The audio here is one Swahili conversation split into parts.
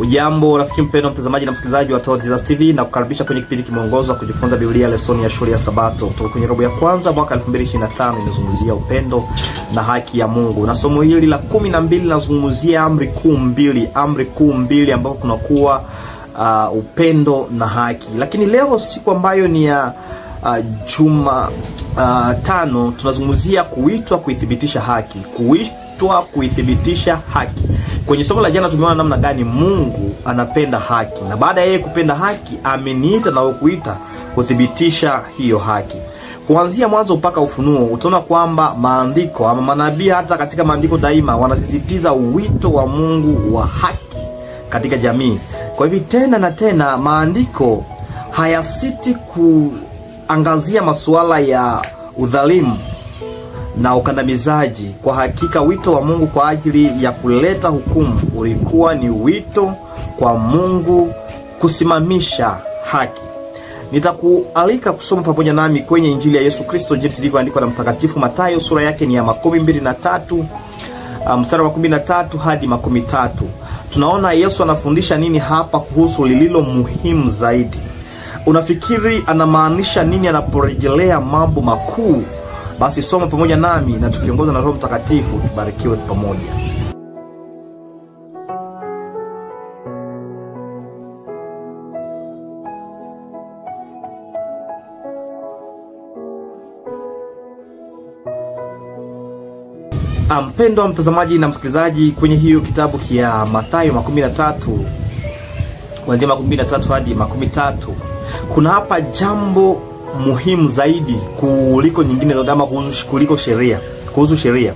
Ujambo rafiki mpendwa mtazamaji na msikilizaji wa Todd Jesus TV, na kukaribisha kwenye kipindi kimeongozwa kujifunza Biblia lesoni ya shule ya Sabato kutoka kwenye robo ya kwanza mwaka 2025. Inazungumzia upendo na haki ya Mungu, na somo hili la 12 linazungumzia amri kuu mbili ambapo kunakuwa upendo na haki. Lakini leo siku ambayo ni ya juma tano, tunazungumzia kuitwa kuithibitisha haki. Kuithibitisha haki. Kwenye somo la jana tumeona namna gani Mungu anapenda haki, na baada ya yeye kupenda haki ameniita na kukuita kuthibitisha hiyo haki. Kuanzia mwanzo mpaka Ufunuo utaona kwamba maandiko ama manabii hata katika maandiko daima wanasisitiza wito wa Mungu wa haki katika jamii. Kwa hivyo tena na tena maandiko hayasiti kuangazia masuala ya udhalimu na ukandamizaji. Kwa hakika wito wa Mungu kwa ajili ya kuleta hukumu ulikuwa ni wito kwa Mungu kusimamisha haki. Nitakualika kusoma pamoja nami kwenye Injili ya Yesu Kristo jinsi ilivyoandikwa na Mtakatifu Mathayo, sura yake ni ya 23 mstari wa 13 hadi 13. Tunaona Yesu anafundisha nini hapa kuhusu lililo muhimu zaidi. Unafikiri anamaanisha nini anaporejelea mambo makuu? Basi soma pamoja nami na tukiongozwa na Roho Mtakatifu tubarikiwe pamoja. Mpendwa mtazamaji na msikilizaji, kwenye hiyo kitabu kia Mathayo 13 kuanzia 13 hadi 13, kuna hapa jambo muhimu zaidi kuliko nyingine zote, ama kuhusu sheria.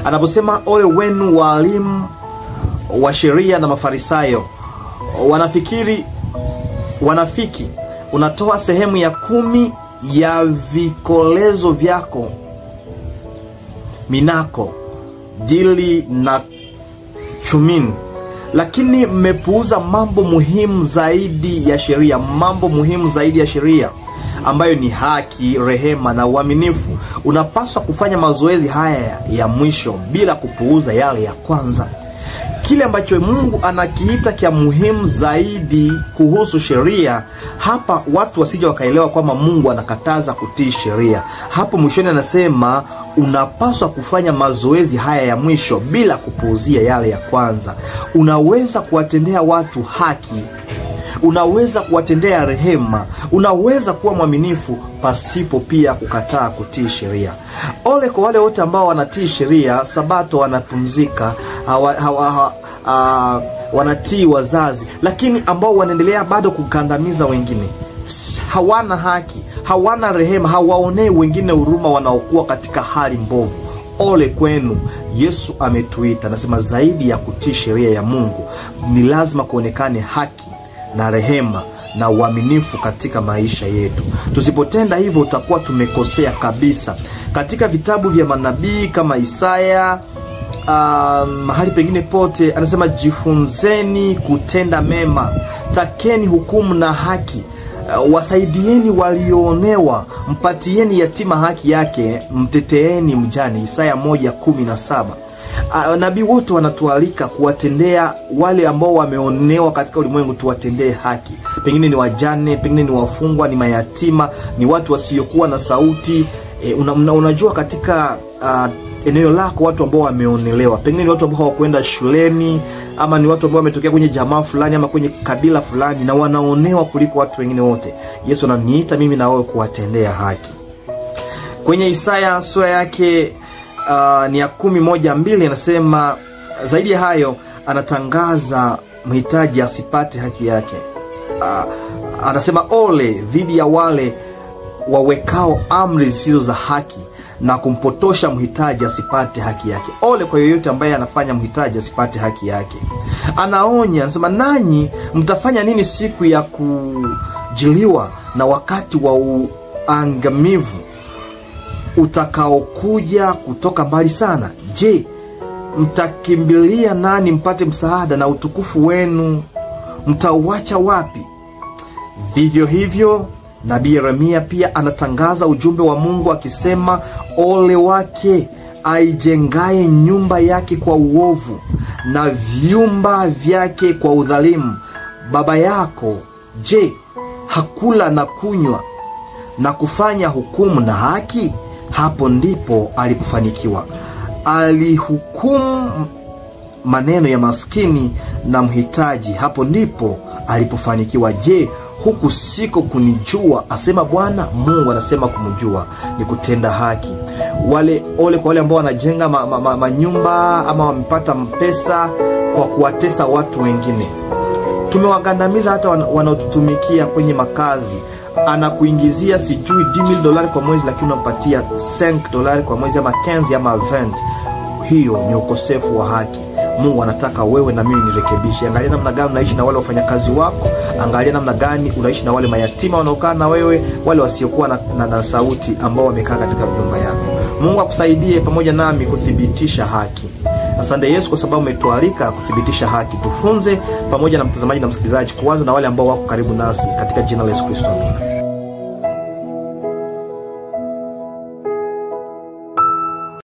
Anaposema ole wenu walimu wa sheria na Mafarisayo, wanafiki, unatoa sehemu ya 10 ya vikolezo vyako, minako, dili na chumini, lakini mmepuuza mambo muhimu zaidi ya sheria, ambayo ni haki, rehema na uaminifu. Unapaswa kufanya mazoezi haya ya mwisho bila kupuuza yale ya kwanza. Kile ambacho Mungu anakiita kia muhimu zaidi kuhusu sheria, hapa watu wasije wakaelewa kwamba Mungu anakataza kutii sheria. Hapo mwishoni anasema unapaswa kufanya mazoezi haya ya mwisho bila kupuuzia yale ya kwanza. Unaweza kuwatendea watu haki, unaweza kuwatendea rehema, unaweza kuwa mwaminifu pasipo pia kukataa kutii sheria. Ole kwa wale wote ambao wanatii sheria, Sabato wanapumzika, wanatii wazazi, lakini ambao wanaendelea bado kukandamiza wengine. Hawana haki, hawana rehema, hawaonei wengine huruma wanaokuwa katika hali mbovu. Ole kwenu. Yesu ametuita, anasema zaidi ya kutii sheria ya Mungu ni lazima kuonekane haki na rehema na uaminifu katika maisha yetu. Tusipotenda hivyo utakuwa tumekosea kabisa. Katika vitabu vya manabii kama Isaya, mahali pengine pote anasema jifunzeni kutenda mema, takeni hukumu na haki, wasaidieni walioonewa, mpatieni yatima haki yake, mteteeni mjane. Isaya 1:17. Nabii wote wanatualika kuwatendea wale ambao wameonewa katika ulimwengu, tuwatendee haki. Pengine ni wajane, pengine ni wafungwa, ni mayatima, ni watu wasiokuwa na sauti. Unajua katika eneo lako watu ambao wameonelewa, pengine ni watu ambao hawakwenda shuleni, ama ni watu ambao wametokea kwenye jamaa fulani ama kwenye kabila fulani na wanaonewa kuliko watu wengine wote. Yesu ananiita mimi na wewe kuwatendea haki. Kwenye Isaya sura yake ni ya 11:2 anasema zaidi ya hayo anatangaza mhitaji asipate haki yake. Anasema ole dhidi ya wale wawekao amri zisizo za haki na kumpotosha mhitaji asipate haki yake. Ole kwa yoyote ambaye anafanya mhitaji asipate haki yake. Anaonya, anasema nanyi mtafanya nini siku ya kujiliwa na wakati wa uangamivu utakaokuja kutoka mbali sana? Je, mtakimbilia nani mpate msaada, na utukufu wenu mtauacha wapi? Vivyo hivyo Nabii Yeremia pia anatangaza ujumbe wa Mungu akisema ole wake aijengaye nyumba yake kwa uovu na vyumba vyake kwa udhalimu. Baba yako, je, hakula na kunywa na kufanya hukumu na haki? Hapo ndipo alipofanikiwa. Alihukumu maneno ya maskini na mhitaji. Hapo ndipo alipofanikiwa. Je, huku siko kunijua, asema Bwana. Mungu anasema kumjua ni kutenda haki. Ole kwa wale ambao wanajenga manyumba ama wamepata pesa kwa kuwatesa watu wengine. Tumewagandamiza hata wanaotutumikia kwenye makazi. Anakuingizia sijui $10,000 kwa mwezi, lakini unampatia $5 kwa mwezi ama 15 ama 20. Hiyo ni ukosefu wa haki. Mungu anataka wewe na mimi nirekebishe. Angalia namna gani unaishi na wale wafanyakazi wako. Angalia namna gani unaishi na wale mayatima wanaokaa na wewe, wale wasiokuwa na sauti ambao wamekaa katika nyumba yako. Mungu akusaidie pamoja nami kuthibitisha haki. Asante Yesu kwa sababu umetualika kuthibitisha haki. Tufunze pamoja na mtazamaji na msikilizaji, kuanza na wale ambao wako karibu nasi, katika jina la Yesu Kristo, amina.